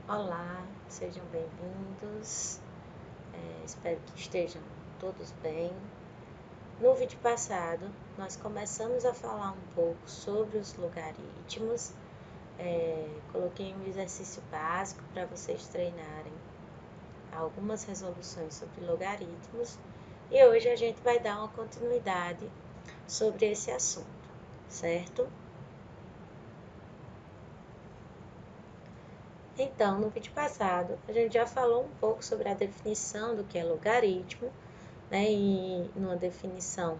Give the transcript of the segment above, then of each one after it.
Olá, sejam bem-vindos. Espero que estejam todos bem. No vídeo passado, nós começamos a falar um pouco sobre os logaritmos. Coloquei um exercício básico para vocês treinarem algumas resoluções sobre logaritmos. E hoje a gente vai dar uma continuidade sobre esse assunto, certo? Então, no vídeo passado, a gente já falou um pouco sobre a definição do que é logaritmo, né? E numa definição,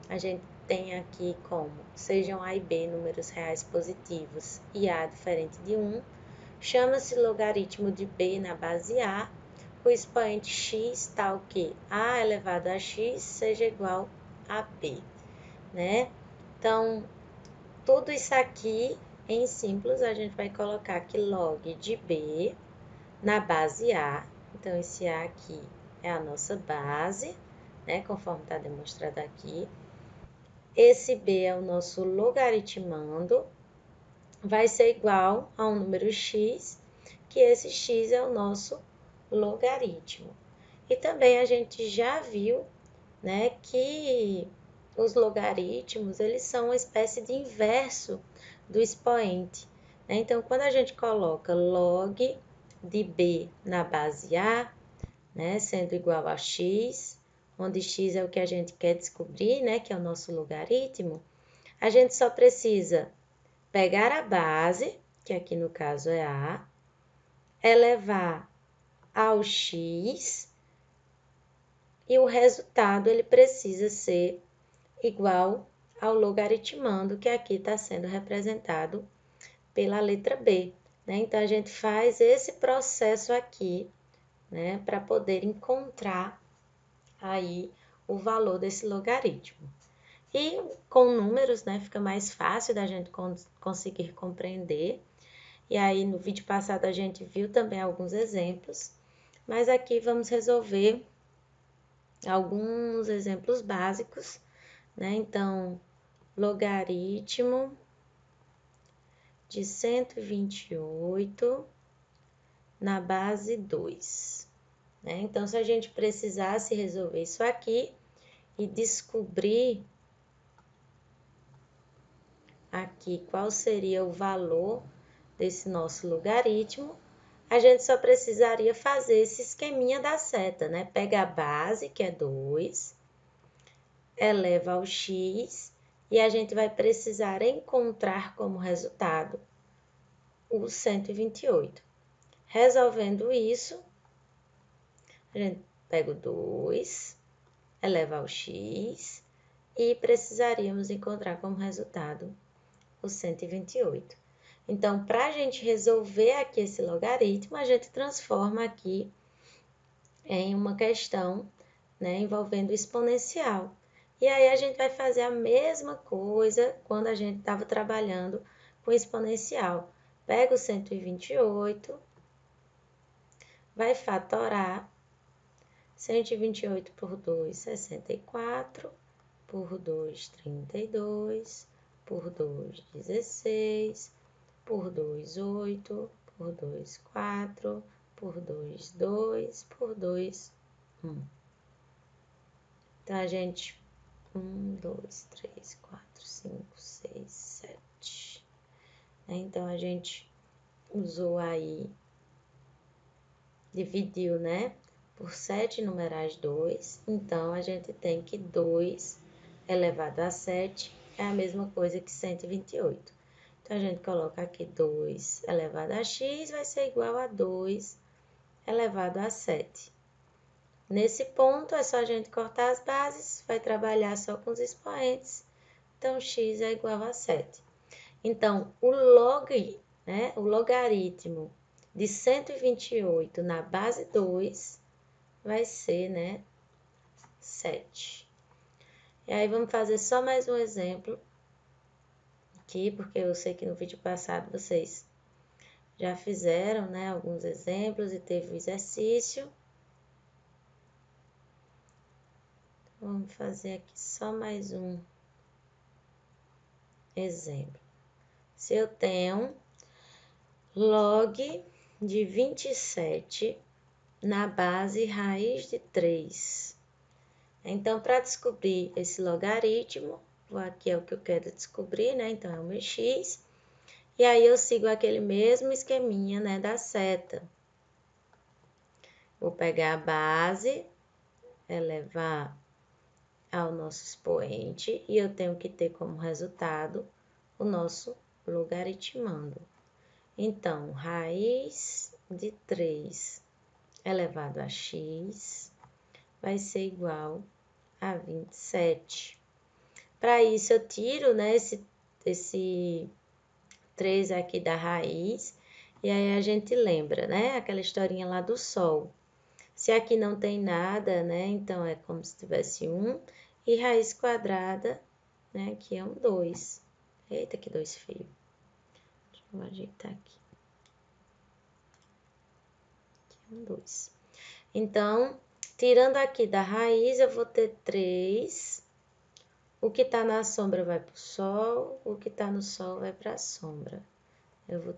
a gente tem aqui como sejam A e B números reais positivos e A diferente de 1, chama-se logaritmo de B na base A, o expoente x tal que A elevado a x seja igual a B, né? Então, tudo isso aqui em simples, a gente vai colocar aqui log de B na base A. Então, esse A aqui é a nossa base, né? Conforme está demonstrado aqui. Esse B é o nosso logaritmando, vai ser igual a um número x, que esse x é o nosso logaritmo. E também a gente já viu, né, que os logaritmos, eles são uma espécie de inverso do expoente, né? Então, quando a gente coloca log de b na base a, né, sendo igual a x, onde x é o que a gente quer descobrir, né, que é o nosso logaritmo, a gente só precisa pegar a base, que aqui no caso é a, elevar ao x, e o resultado ele precisa ser igual ao logaritmando, que aqui está sendo representado pela letra B, né? Então, a gente faz esse processo aqui, né, para poder encontrar aí o valor desse logaritmo. E com números, né, fica mais fácil da gente conseguir compreender. E aí, no vídeo passado, a gente viu também alguns exemplos, mas aqui vamos resolver alguns exemplos básicos, né? Então, logaritmo de 128 na base 2, né? Então, se a gente precisasse resolver isso aqui e descobrir aqui qual seria o valor desse nosso logaritmo, a gente só precisaria fazer esse esqueminha da seta, né? Pega a base, que é 2, eleva ao x, e a gente vai precisar encontrar como resultado o 128. Resolvendo isso, a gente pega o 2, eleva ao x, e precisaríamos encontrar como resultado o 128. Então, para a gente resolver aqui esse logaritmo, a gente transforma aqui em uma questão, né, envolvendo exponencial. E aí a gente vai fazer a mesma coisa quando a gente estava trabalhando com exponencial. Pega o 128, vai fatorar 128 por 2, 64, por 2, 32, por 2, 16, por 2, 8, por 2, 4, por 2, 2, por 2, 1. Então, a gente, 1, 2, 3, 4, 5, 6, 7. Então, a gente usou aí, dividiu, né, por 7 numerais 2. Então, a gente tem que 2 elevado a 7 é a mesma coisa que 128. Então, a gente coloca aqui 2 elevado a x vai ser igual a 2 elevado a 7. Nesse ponto, é só a gente cortar as bases, vai trabalhar só com os expoentes. Então, x é igual a 7. Então, o logaritmo de 128 na base 2 vai ser, né, 7. E aí, vamos fazer só mais um exemplo aqui, porque eu sei que no vídeo passado vocês já fizeram, né, alguns exemplos e teve o exercício. Vamos fazer aqui só mais um exemplo. Se eu tenho log de 27 na base raiz de 3. Então, para descobrir esse logaritmo, aqui é o que eu quero descobrir, né? Então, é o meu x. E aí, eu sigo aquele mesmo esqueminha, né, da seta. Vou pegar a base, elevar ao nosso expoente, e eu tenho que ter como resultado o nosso logaritmando. Então, raiz de 3 elevado a x vai ser igual a 27. Para isso, eu tiro, né, esse 3 aqui da raiz, e aí a gente lembra, né, aquela historinha lá do sol. Se aqui não tem nada, né, então é como se tivesse 1, e raiz quadrada, né, aqui é um 2. Eita, que 2 feio. Deixa eu ajeitar aqui. Aqui é um 2. Então, tirando aqui da raiz, eu vou ter 3. O que está na sombra vai para o sol, o que está no sol vai para a sombra. Eu vou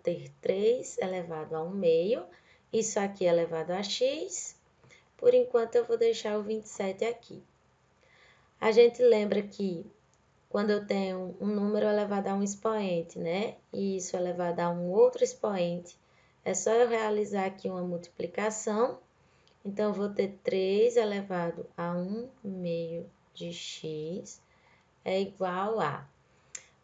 ter 3 elevado a 1 meio, isso aqui é elevado a x. Por enquanto, eu vou deixar o 27 aqui. A gente lembra que quando eu tenho um número elevado a um expoente, né? E isso elevado a um outro expoente, é só eu realizar aqui uma multiplicação. Então, eu vou ter 3 elevado a 1 meio de x é igual a...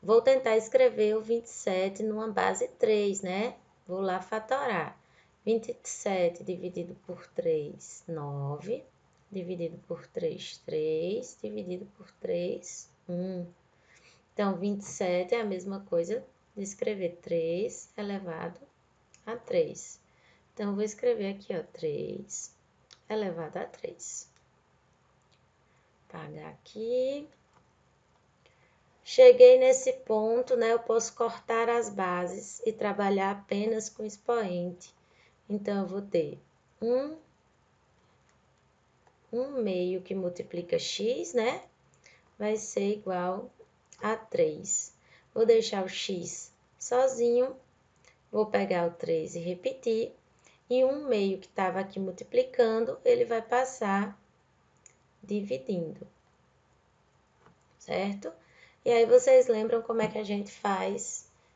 Vou tentar escrever o 27 numa base 3, né? Vou lá fatorar. 27 dividido por 3, 9. Dividido por 3, 3. Dividido por 3, 1. Então, 27 é a mesma coisa de escrever 3 elevado a 3. Então, vou escrever aqui, ó, 3 elevado a 3. Apagar aqui. Cheguei nesse ponto, né? Eu posso cortar as bases e trabalhar apenas com expoente. Então, eu vou ter 1 meio que multiplica x, né? Vai ser igual a 3. Vou deixar o x sozinho. Vou pegar o 3 e repetir. E 1 meio que estava aqui multiplicando, ele vai passar dividindo. Certo? E aí, vocês lembram como é que a gente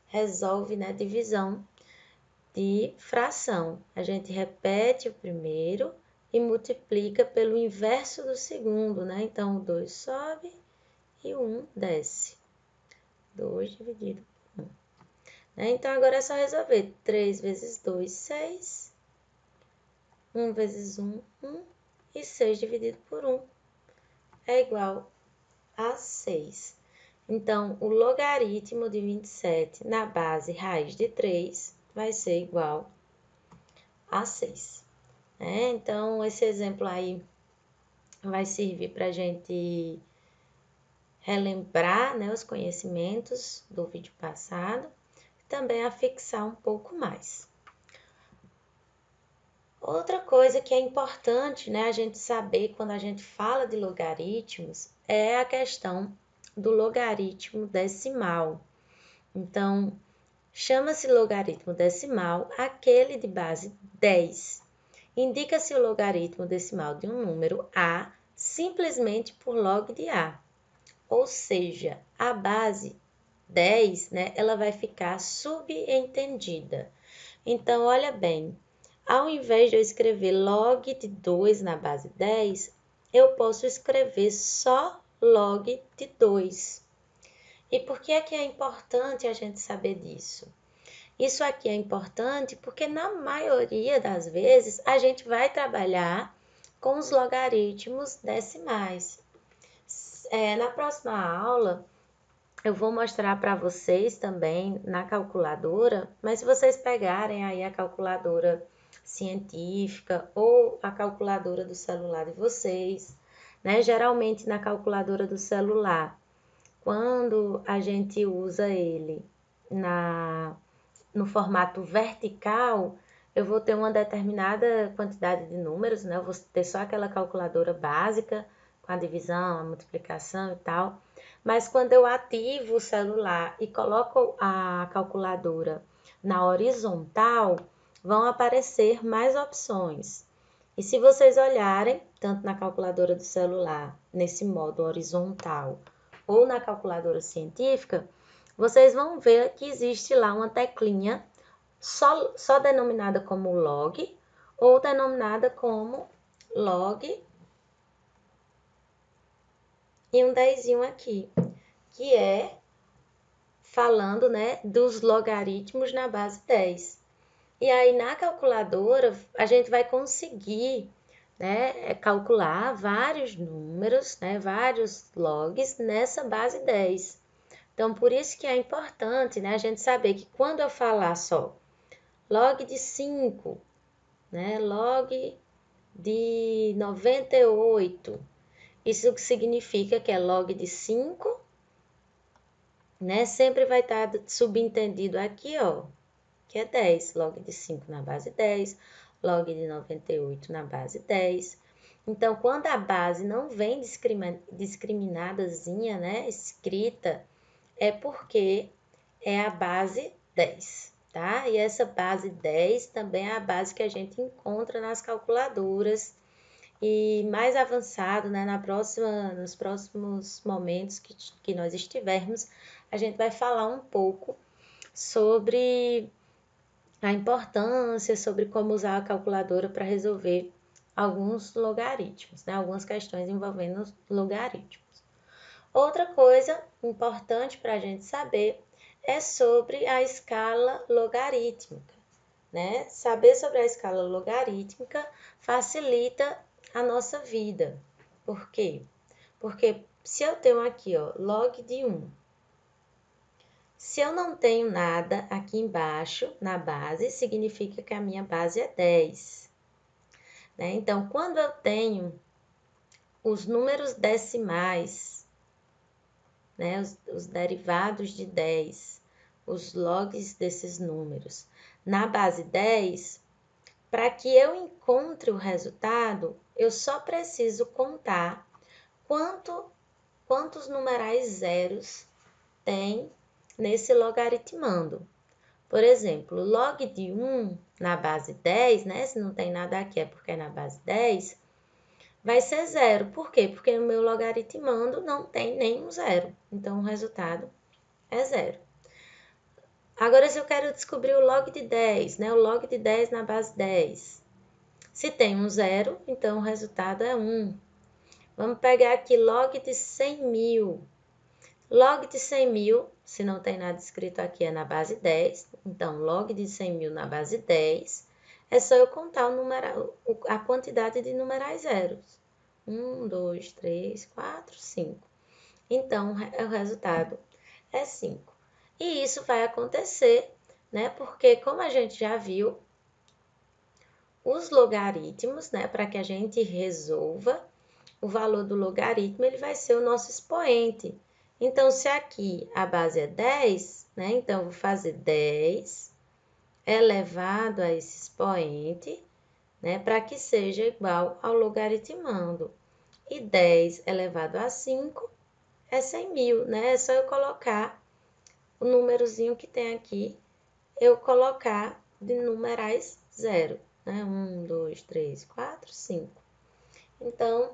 resolve, né, divisão de fração. A gente repete o primeiro e multiplica pelo inverso do segundo, né? Então, o 2 sobe e o 1 desce. 2 dividido por 1. Né? Então, agora é só resolver. 3 vezes 2, 6. 1 vezes 1, 1. E 6 dividido por 1 é igual a 6. Então, o logaritmo de 27 na base raiz de 3 vai ser igual a 6. Então, esse exemplo aí vai servir para a gente relembrar, né, os conhecimentos do vídeo passado e também a fixar um pouco mais. Outra coisa que é importante, né, a gente saber quando a gente fala de logaritmos é a questão do logaritmo decimal. Então, chama-se logaritmo decimal aquele de base 10. Indica-se o logaritmo decimal de um número A simplesmente por log de A. Ou seja, a base 10, né, ela vai ficar subentendida. Então, olha bem, ao invés de eu escrever log de 2 na base 10, eu posso escrever só log de 2. E por que é importante a gente saber disso? Isso aqui é importante porque na maioria das vezes a gente vai trabalhar com os logaritmos decimais. Na próxima aula eu vou mostrar para vocês também na calculadora, mas se vocês pegarem aí a calculadora científica ou a calculadora do celular de vocês, né? Geralmente na calculadora do celular, quando a gente usa ele no formato vertical, eu vou ter uma determinada quantidade de números, né? Eu vou ter só aquela calculadora básica, com a divisão, a multiplicação e tal. Mas quando eu ativo o celular e coloco a calculadora na horizontal, vão aparecer mais opções. E se vocês olharem, tanto na calculadora do celular, nesse modo horizontal, ou na calculadora científica, vocês vão ver que existe lá uma teclinha só denominada como log, ou denominada como log e um dezinho aqui, que é falando, né, dos logaritmos na base 10. E aí, na calculadora, a gente vai conseguir, né, calcular vários números, né, vários logs nessa base 10. Então, por isso que é importante, né, a gente saber que quando eu falar só log de 5, né, log de 98, isso significa que é log de 5, né, sempre vai estar subentendido aqui, ó, que é 10, log de 5 na base 10, log de 98 na base 10. Então, quando a base não vem discriminadazinha, né, escrita, é porque é a base 10, tá? E essa base 10 também é a base que a gente encontra nas calculadoras. E mais avançado, né, nos próximos momentos que nós estivermos, a gente vai falar um pouco sobre a importância, sobre como usar a calculadora para resolver alguns logaritmos, né? Algumas questões envolvendo logaritmos. Outra coisa importante para a gente saber é sobre a escala logarítmica, né? Saber sobre a escala logarítmica facilita a nossa vida. Por quê? Porque se eu tenho aqui, ó, log de 1, se eu não tenho nada aqui embaixo, na base, significa que a minha base é 10. Né? Então, quando eu tenho os números decimais, né, os derivados de 10, os logs desses números, na base 10, para que eu encontre o resultado, eu só preciso contar quantos numerais zeros tem nesse logaritmando. Por exemplo, log de 1 na base 10, né? Se não tem nada aqui é porque é na base 10, vai ser zero. Por quê? Porque no meu logaritmando não tem nenhum zero. Então, o resultado é zero. Agora, se eu quero descobrir o log de 10, né? O log de 10 na base 10. Se tem um zero, então o resultado é 1. Vamos pegar aqui log de 100 mil. Log de 100 mil, se não tem nada escrito aqui, é na base 10. Então, log de 100 mil na base 10, é só eu contar a quantidade de numerais zeros. 1, 2, 3, 4, 5. Então, o resultado é 5. E isso vai acontecer, né? Porque, como a gente já viu, os logaritmos, né? Para que a gente resolva, o valor do logaritmo ele vai ser o nosso expoente. Então, se aqui a base é 10, né? Então, eu vou fazer 10 elevado a esse expoente, né? Para que seja igual ao logaritmando. E 10 elevado a 5 é 100 mil, né? É só eu colocar o númerozinho que tem aqui, eu colocar de numerais zero, né? 1, 2, 3, 4, 5. Então,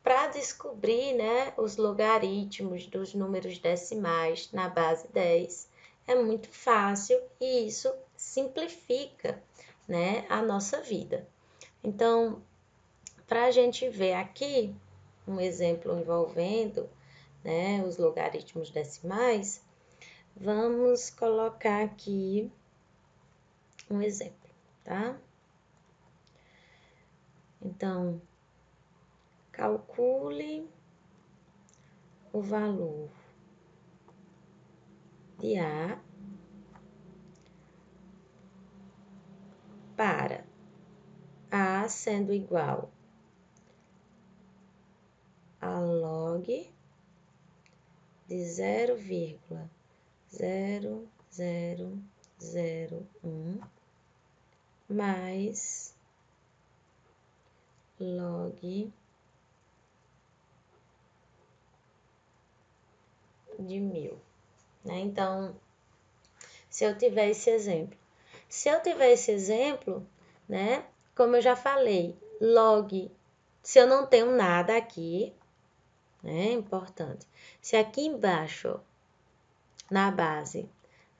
para descobrir, né, os logaritmos dos números decimais na base 10, é muito fácil e isso simplifica, né, a nossa vida. Então, para a gente ver aqui um exemplo envolvendo, né, os logaritmos decimais, vamos colocar aqui um exemplo, tá? Então, calcule o valor de A para A sendo igual a log de 0,0001 mais log de 1000, né? Então, se eu tiver esse exemplo, Se eu tiver esse exemplo, né, como eu já falei, log, se eu não tenho nada aqui, né, é importante. Se aqui embaixo, na base,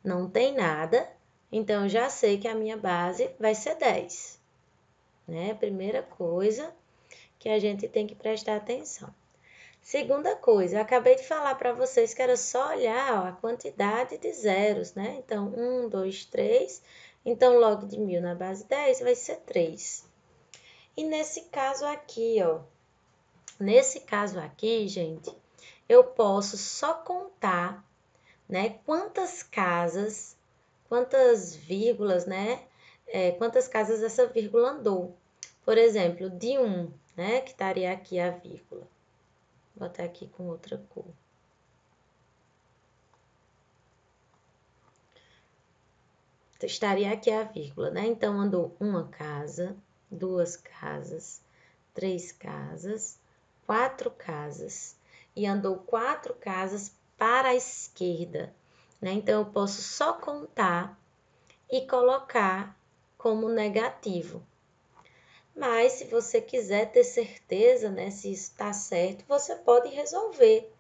não tem nada, então eu já sei que a minha base vai ser 10. Né? Primeira coisa que a gente tem que prestar atenção. Segunda coisa, eu acabei de falar para vocês que era só olhar ó, a quantidade de zeros, né? Então, 1, 2, 3. Então, log de 1000 na base 10 vai ser 3. E nesse caso aqui, ó. Nesse caso aqui, gente, eu posso só contar, né? Quantas casas, quantas vírgulas, né? Quantas casas essa vírgula andou. Por exemplo, de 1, né? Que estaria aqui a vírgula. Vou botar aqui com outra cor. Estaria aqui a vírgula, né? Então, andou uma casa, 2 casas, 3 casas, 4 casas. E andou 4 casas para a esquerda, né? Então, eu posso só contar e colocar como negativo. Mas, se você quiser ter certeza, né? Se isso está certo, você pode resolver,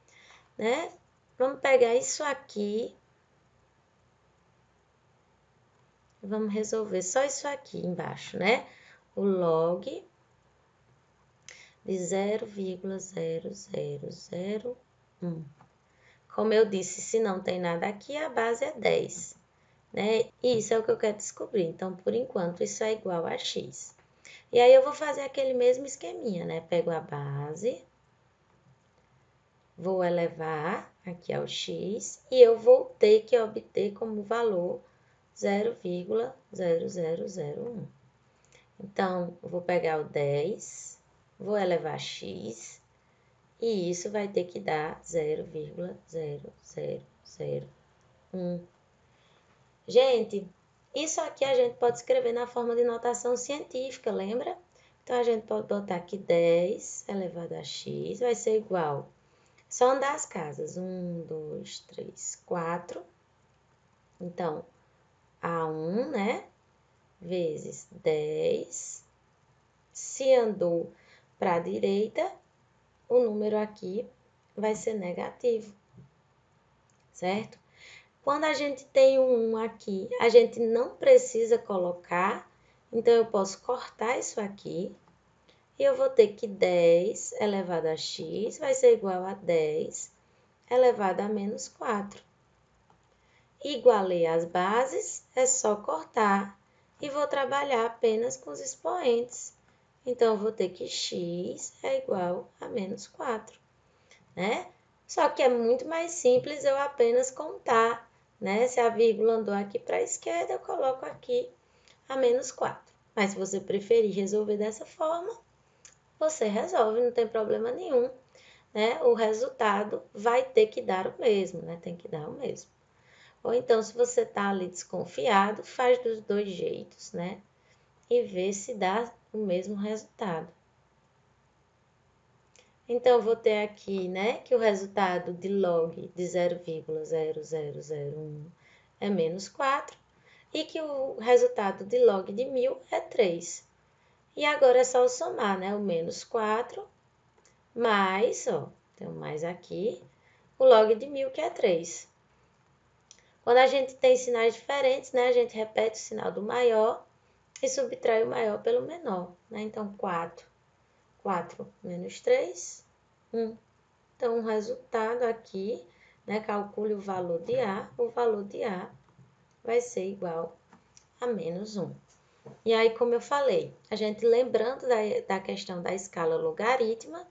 né? Vamos pegar isso aqui. Vamos resolver só isso aqui embaixo, né? O log de 0,0001. Como eu disse, se não tem nada aqui, a base é 10, né? E isso é o que eu quero descobrir. Então, por enquanto, isso é igual a x. E aí, eu vou fazer aquele mesmo esqueminha, né? Pego a base, vou elevar aqui ao x e eu vou ter que obter como valor 0,0001. Então, eu vou pegar o 10, vou elevar a x, e isso vai ter que dar 0,0001. Gente, isso aqui a gente pode escrever na forma de notação científica, lembra? Então, a gente pode botar aqui 10 elevado a x vai ser igual. Só andar as casas. 1, 2, 3, 4. Então, A1, né? Vezes 10. Se andou para a direita, o número aqui vai ser negativo, certo? Quando a gente tem um 1 aqui, a gente não precisa colocar, então eu posso cortar isso aqui, e eu vou ter que 10 elevado a x vai ser igual a 10 elevado a menos 4. Igualei as bases, é só cortar, e vou trabalhar apenas com os expoentes. Então, eu vou ter que x é igual a menos 4, né? Só que é muito mais simples eu apenas contar, né? Se a vírgula andou aqui para a esquerda, eu coloco aqui a menos 4. Mas se você preferir resolver dessa forma, você resolve, não tem problema nenhum, né? O resultado vai ter que dar o mesmo, né? Tem que dar o mesmo. Ou então, se você tá ali desconfiado, faz dos dois jeitos, né? E vê se dá o mesmo resultado. Então, eu vou ter aqui, né, que o resultado de log de 0,0001 é menos 4 e que o resultado de log de 1000 é 3. E agora é só somar, né, o menos 4 mais, ó, tem um mais aqui, o log de 1000 que é 3. Quando a gente tem sinais diferentes, né, a gente repete o sinal do maior e subtrai o maior pelo menor, né? Então, 4 menos 3, 1. Então, o resultado aqui, né, calcule o valor de A vai ser igual a menos 1. E aí, como eu falei, a gente lembrando da questão da escala logarítmica,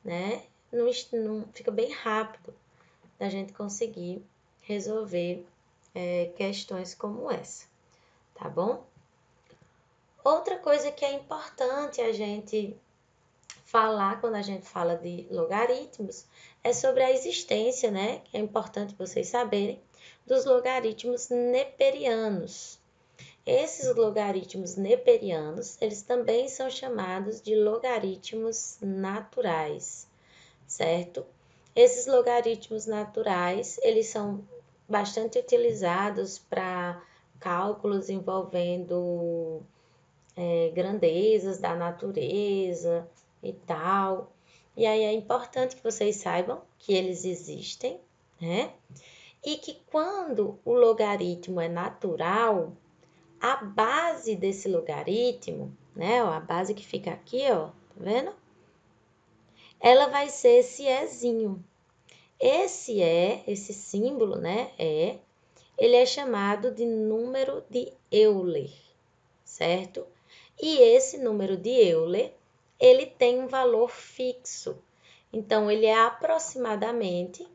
né, não fica bem rápido da gente conseguir resolver questões como essa, tá bom? Outra coisa que é importante a gente falar quando a gente fala de logaritmos é sobre a existência, né? Que é importante vocês saberem, dos logaritmos neperianos. Esses logaritmos neperianos, eles também são chamados de logaritmos naturais, certo? Esses logaritmos naturais, eles são bastante utilizados para cálculos envolvendo grandezas da natureza e tal. E aí é importante que vocês saibam que eles existem, né? E que quando o logaritmo é natural, a base desse logaritmo, né? Ó, a base que fica aqui, ó, tá vendo? Ela vai ser esse ezinho. Esse símbolo, né? Ele é chamado de número de Euler, certo? E esse número de Euler, ele tem um valor fixo. Então, ele é aproximadamente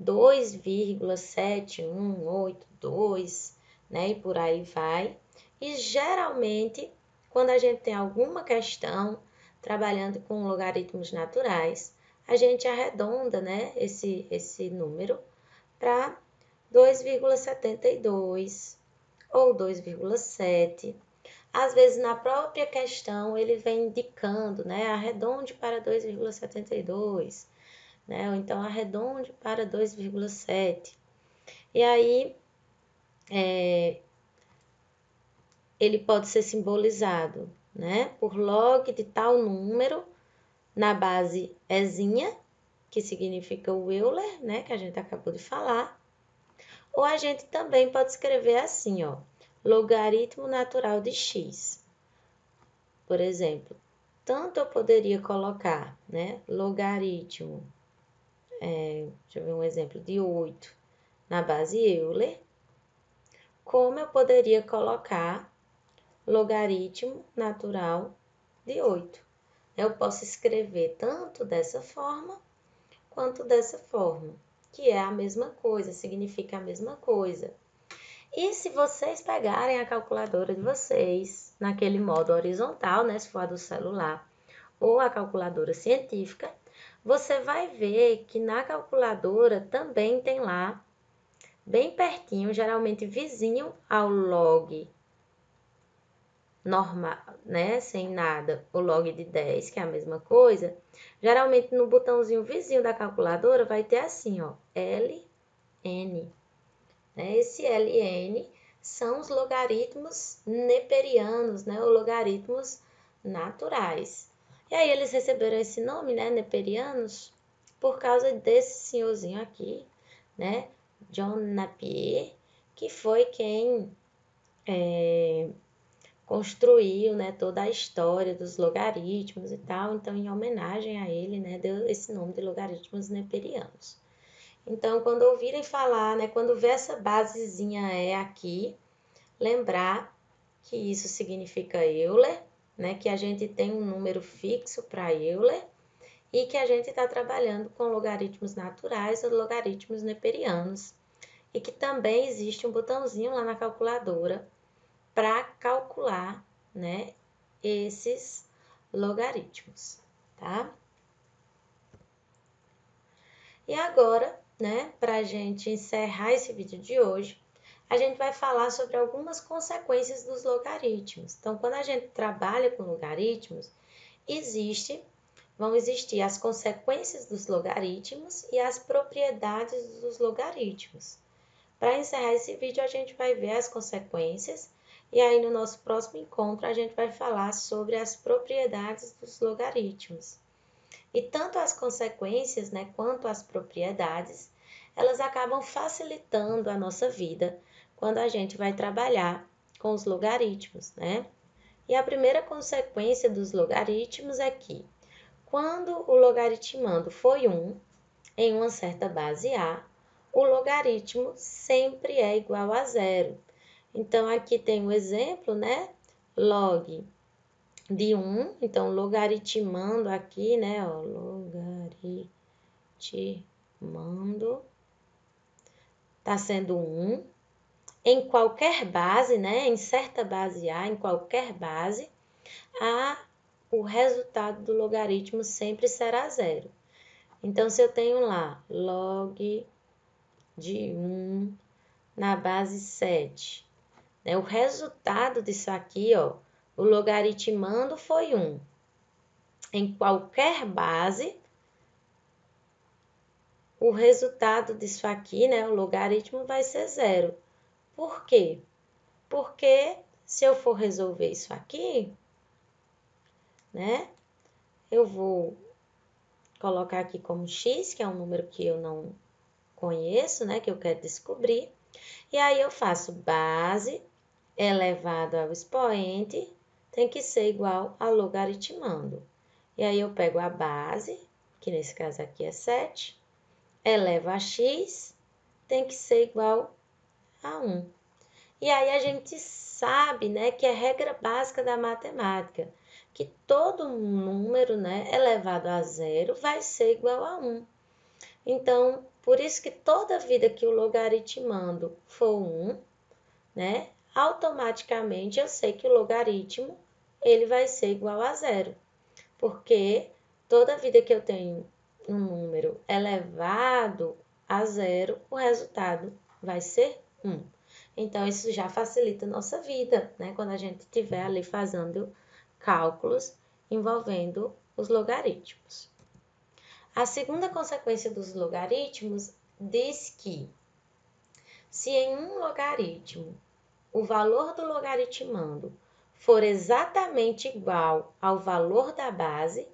2,7182, né? E por aí vai. E geralmente, quando a gente tem alguma questão trabalhando com logaritmos naturais, a gente arredonda, né, esse número para 2,72 ou 2,7. Às vezes, na própria questão, ele vem indicando, né, arredonde para 2,72, né, ou então arredonde para 2,7. E aí, ele pode ser simbolizado, né, por log de tal número na base ezinha, que significa o Euler, né, que a gente acabou de falar. Ou a gente também pode escrever assim, ó, logaritmo natural de x. Por exemplo, tanto eu poderia colocar, né, logaritmo, deixa eu ver um exemplo, de 8 na base Euler, como eu poderia colocar logaritmo natural de 8. Eu posso escrever tanto dessa forma quanto dessa forma, que é a mesma coisa, significa a mesma coisa. E se vocês pegarem a calculadora de vocês, naquele modo horizontal, né, se for a do celular, ou a calculadora científica, você vai ver que na calculadora também tem lá, bem pertinho, geralmente vizinho ao log normal, né, sem nada, o log de 10, que é a mesma coisa, geralmente no botãozinho vizinho da calculadora vai ter assim, ó, LN. Esse LN são os logaritmos neperianos, né, ou logaritmos naturais. E aí eles receberam esse nome, né, neperianos, por causa desse senhorzinho aqui, né, John Napier, que foi quem construiu, né, toda a história dos logaritmos e tal. Então, em homenagem a ele, né, deu esse nome de logaritmos neperianos. Então, quando ouvirem falar, né, quando ver essa basezinha aqui, lembrar que isso significa Euler, né, que a gente tem um número fixo para Euler e que a gente está trabalhando com logaritmos naturais ou logaritmos neperianos. E que também existe um botãozinho lá na calculadora para calcular, né, esses logaritmos, tá? E agora, né, para a gente encerrar esse vídeo de hoje, a gente vai falar sobre algumas consequências dos logaritmos. Então, quando a gente trabalha com logaritmos, vão existir as consequências dos logaritmos e as propriedades dos logaritmos. Para encerrar esse vídeo, a gente vai ver as consequências e aí no nosso próximo encontro a gente vai falar sobre as propriedades dos logaritmos. E tanto as consequências, né, quanto as propriedades, elas acabam facilitando a nossa vida quando a gente vai trabalhar com os logaritmos, né? E a primeira consequência dos logaritmos é que, quando o logaritmando foi 1 em uma certa base A, o logaritmo sempre é igual a zero. Então, aqui tem um exemplo, né? Log de 1, então logaritmando aqui, né? Ó, logaritmando, tá sendo 1. Em qualquer base, né? Em certa base A, em qualquer base, o resultado do logaritmo sempre será zero. Então, se eu tenho lá log de 1 na base 7, né? O resultado disso aqui, ó, o logaritmando foi 1. Em qualquer base, o resultado disso aqui, né, o logaritmo vai ser 0. Por quê? Porque se eu for resolver isso aqui, né, eu vou colocar aqui como x, que é um número que eu não conheço, né, que eu quero descobrir. E aí eu faço base elevado ao expoente, tem que ser igual a logaritmando. E aí eu pego a base, que nesse caso aqui é 7, elevo a x, tem que ser igual a 1. E aí a gente sabe, né, que é regra básica da matemática, que todo número, né, elevado a 0 vai ser igual a 1. Então, por isso que toda vida que o logaritmando for 1, né, automaticamente eu sei que o logaritmo ele vai ser igual a 0. Porque toda vida que eu tenho um número elevado a 0, o resultado vai ser 1. Então, isso já facilita a nossa vida, né? Quando a gente estiver ali fazendo cálculos envolvendo os logaritmos. A segunda consequência dos logaritmos diz que se em um logaritmo o valor do logaritmando for exatamente igual ao valor da base,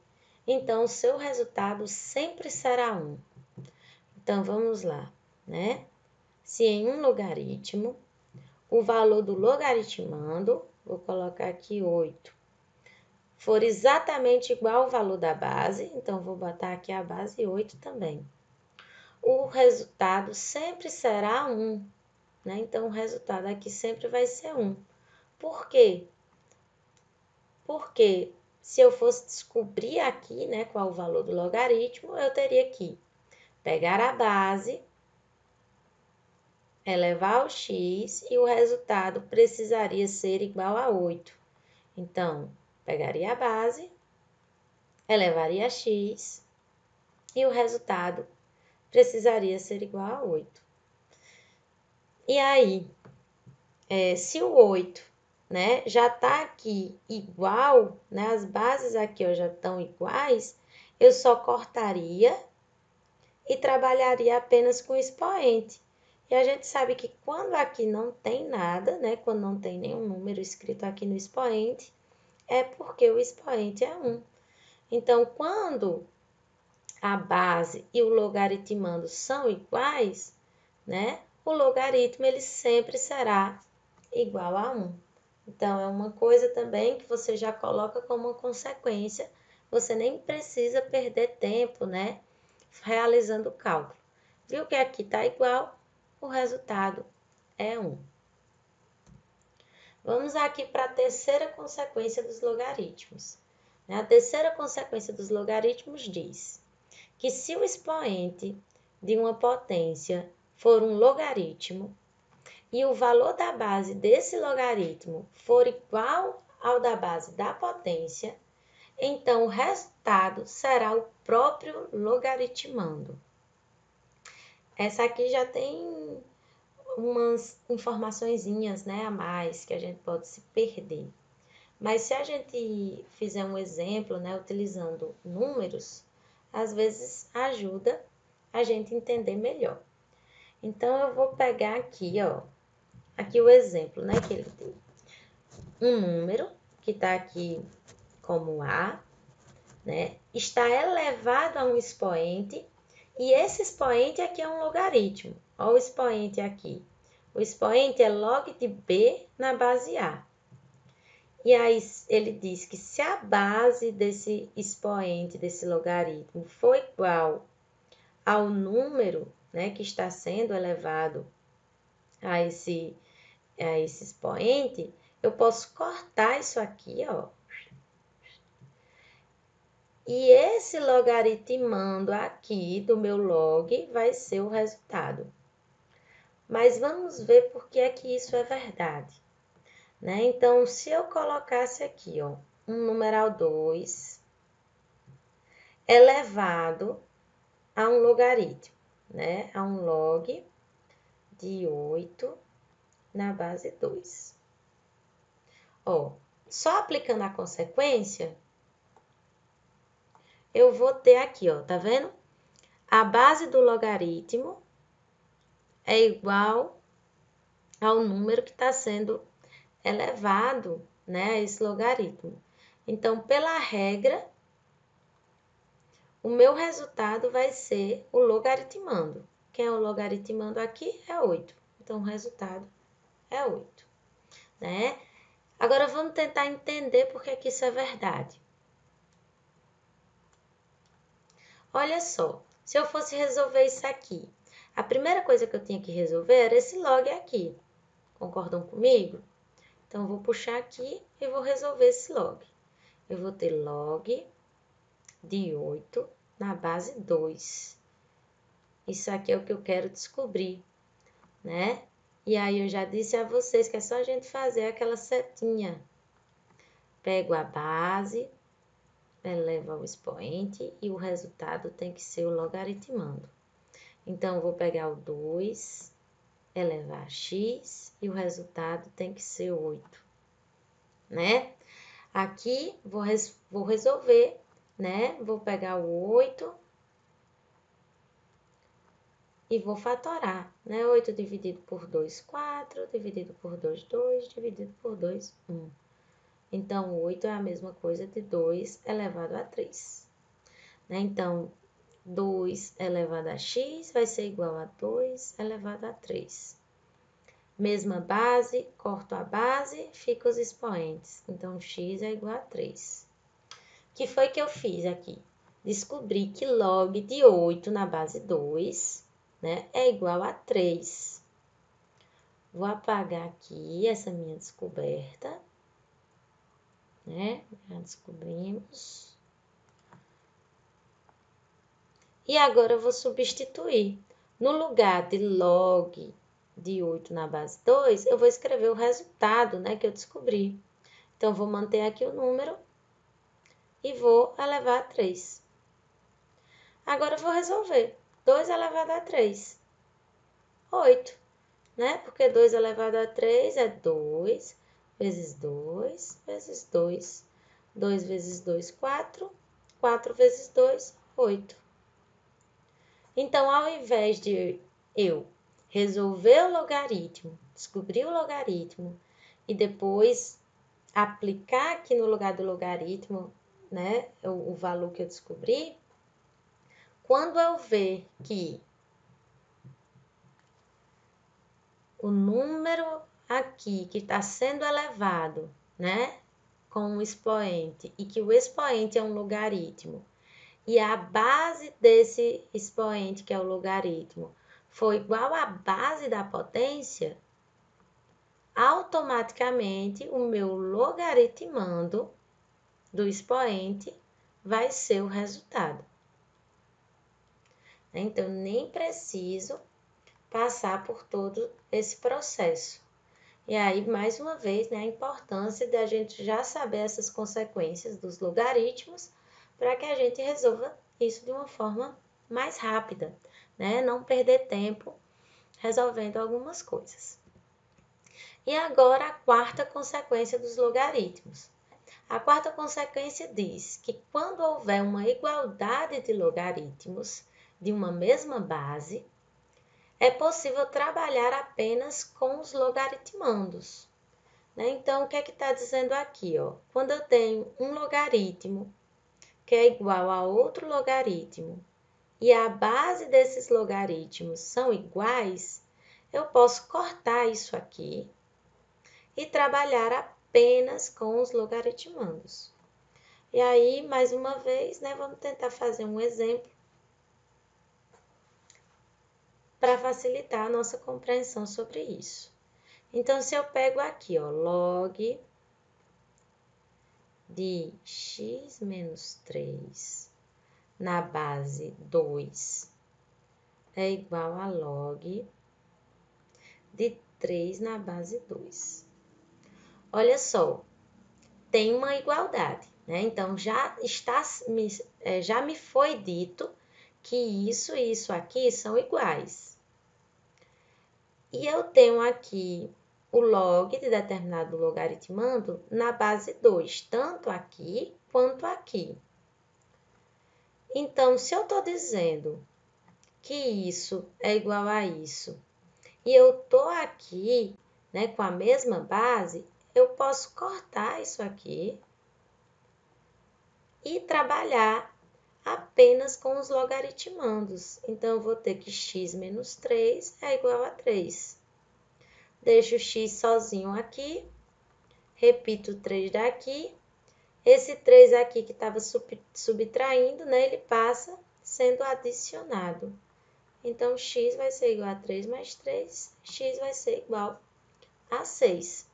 então o seu resultado sempre será 1. Então, vamos lá, né? Se em um logaritmo, o valor do logaritmando, vou colocar aqui 8, for exatamente igual ao valor da base, então vou botar aqui a base 8 também. O resultado sempre será 1, né? Então, o resultado aqui sempre vai ser 1. Por quê? Porque se eu fosse descobrir aqui, né, qual o valor do logaritmo, eu teria que pegar a base, elevar ao x e o resultado precisaria ser igual a 8. Então, pegaria a base, elevaria a x e o resultado precisaria ser igual a 8. E aí, se o 8, né, já está aqui igual, né, as bases aqui ó, já estão iguais, eu só cortaria e trabalharia apenas com expoente. E a gente sabe que quando aqui não tem nada, né, quando não tem nenhum número escrito aqui no expoente, é porque o expoente é 1. Então, quando a base e o logaritmando são iguais, né, o logaritmo ele sempre será igual a 1. Então, é uma coisa também que você já coloca como uma consequência, você nem precisa perder tempo, né, realizando o cálculo. Viu que aqui está igual, o resultado é 1. Vamos aqui para a terceira consequência dos logaritmos. A terceira consequência dos logaritmos diz que se o expoente de uma potência for um logaritmo e o valor da base desse logaritmo for igual ao da base da potência, então o resultado será o próprio logaritmando. Essa aqui já tem umas informaçõezinhas, né, a mais que a gente pode se perder. Mas se a gente fizer um exemplo, né, utilizando números, às vezes ajuda a gente entender melhor. Então, eu vou pegar aqui, ó, aqui o exemplo, né, que ele tem. Um número, que está aqui como A, né, está elevado a um expoente, e esse expoente aqui é um logaritmo. Olha o expoente aqui. O expoente é log de B na base A. E aí ele diz que se a base desse expoente, desse logaritmo, for igual ao número, né, que está sendo elevado a esse expoente, eu posso cortar isso aqui, ó. E esse logaritmando aqui do meu log vai ser o resultado. Mas vamos ver por que é que isso é verdade. Né? Então, se eu colocasse aqui, ó, um numeral 2 elevado a um logaritmo, né? A um log de 8 na base 2. Ó, só aplicando a consequência, eu vou ter aqui, ó, tá vendo? a base do logaritmo é igual ao número que está sendo elevado, né, a esse logaritmo. Então, pela regra, o meu resultado vai ser o logaritmando. Quem é o logaritmando aqui é 8. Então, o resultado é 8, né? Agora, vamos tentar entender por que isso é verdade. Olha só, se eu fosse resolver isso aqui, a primeira coisa que eu tinha que resolver era esse log aqui. Concordam comigo? Então, eu vou puxar aqui e vou resolver esse log. Eu vou ter log de 8 na base 2. Isso aqui é o que eu quero descobrir, né? E aí, eu já disse a vocês que é só a gente fazer aquela setinha. Pego a base, eleva ao expoente e o resultado tem que ser o logaritmando. Então, eu vou pegar o 2, elevar a x e o resultado tem que ser 8, né? Aqui, vou resolver, né? Vou pegar o 8 e vou fatorar, né? 8 dividido por 2, 4, dividido por 2, 2, dividido por 2, 1. Então, 8 é a mesma coisa de 2 elevado a 3. Né? Então, 2 elevado a x vai ser igual a 2 elevado a 3. Mesma base, corto a base, fica os expoentes. Então, x é igual a 3. O que foi que eu fiz aqui? Descobri que log de 8 na base 2, né, é igual a 3. Vou apagar aqui essa minha descoberta, né? Já descobrimos. E agora eu vou substituir. No lugar de log de 8 na base 2, eu vou escrever o resultado, né, que eu descobri. Então, eu vou manter aqui o número e vou elevar a 3. Agora, eu vou resolver. 2 elevado a 3, 8, né? Porque 2 elevado a 3 é 2 vezes 2 vezes 2. 2 vezes 2, 4. 4 vezes 2, 8. Então, ao invés de eu resolver o logaritmo, descobrir o logaritmo e depois aplicar aqui no lugar do logaritmo, né, o valor que eu descobri, quando eu ver que o número aqui que está sendo elevado, né, com um expoente, e que o expoente é um logaritmo, e a base desse expoente, que é o logaritmo, for igual à base da potência, automaticamente o meu logaritmando do expoente vai ser o resultado. Então, nem preciso passar por todo esse processo. E aí, mais uma vez, né, a importância de a gente já saber essas consequências dos logaritmos para que a gente resolva isso de uma forma mais rápida, né? Não perder tempo resolvendo algumas coisas. E agora, a quarta consequência dos logaritmos. A quarta consequência diz que quando houver uma igualdade de logaritmos de uma mesma base, é possível trabalhar apenas com os logaritmandos. Né? Então, o que é que está dizendo aqui? Ó? Quando eu tenho um logaritmo que é igual a outro logaritmo e a base desses logaritmos são iguais, eu posso cortar isso aqui e trabalhar apenas com os logaritmandos. E aí, mais uma vez, né, vamos tentar fazer um exemplo para facilitar a nossa compreensão sobre isso. Então, se eu pego aqui, ó, log de x menos 3 na base 2 é igual a log de 3 na base 2. Olha só, tem uma igualdade, né? Então, já me foi dito que isso e isso aqui são iguais. E eu tenho aqui o log de determinado logaritmando na base 2, tanto aqui quanto aqui. Então, se eu estou dizendo que isso é igual a isso, e eu tô aqui, né, com a mesma base, eu posso cortar isso aqui e trabalhar apenas com os logaritmandos. Então, eu vou ter que x menos 3 é igual a 3. Deixo o x sozinho aqui, repito 3 daqui. Esse 3 aqui que estava subtraindo, né, ele passa sendo adicionado. Então, x vai ser igual a 3 mais 3, x vai ser igual a 6.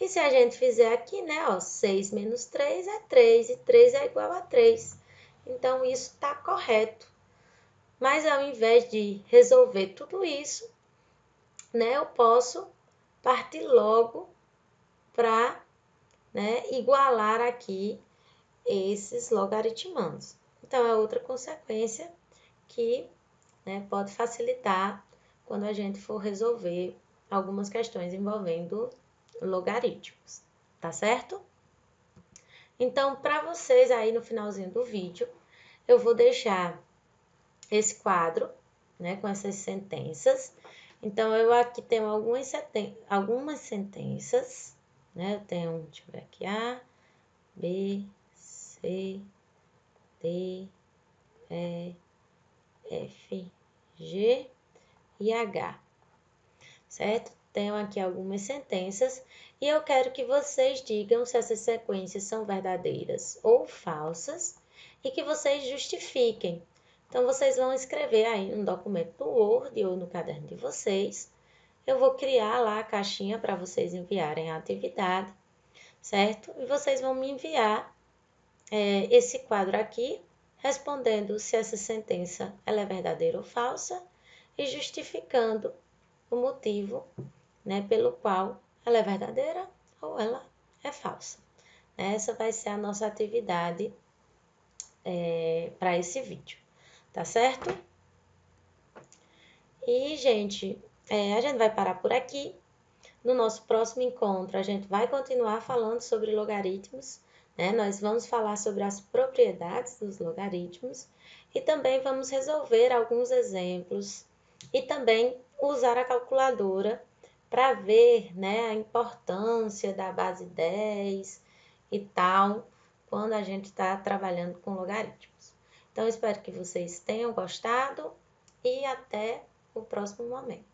E se a gente fizer aqui, né, ó, 6 menos 3 é 3, e 3 é igual a 3. Então, isso está correto. Mas, ao invés de resolver tudo isso, né, eu posso partir logo para, né, igualar aqui esses logaritmandos. Então, é outra consequência que, né, pode facilitar quando a gente for resolver algumas questões envolvendo logaritmos, tá certo? Então, para vocês aí no finalzinho do vídeo, eu vou deixar esse quadro, né, com essas sentenças. Então, eu aqui tenho algumas sentenças, né? Eu tenho, deixa eu ver aqui, A, B, C, D, E, F, G e H, certo? Tenho aqui algumas sentenças e eu quero que vocês digam se essas sequências são verdadeiras ou falsas e que vocês justifiquem. Então, vocês vão escrever aí no documento do Word ou no caderno de vocês. Eu vou criar lá a caixinha para vocês enviarem a atividade, certo? E vocês vão me enviar esse quadro aqui, respondendo se essa sentença ela é verdadeira ou falsa e justificando o motivo, né, pelo qual ela é verdadeira ou ela é falsa. Essa vai ser a nossa atividade para esse vídeo, tá certo? E, gente, a gente vai parar por aqui. No nosso próximo encontro, a gente vai continuar falando sobre logaritmos, né? Nós vamos falar sobre as propriedades dos logaritmos e também vamos resolver alguns exemplos e também usar a calculadora para ver, né, a importância da base 10 e tal, quando a gente está trabalhando com logaritmos. Então, espero que vocês tenham gostado e até o próximo momento.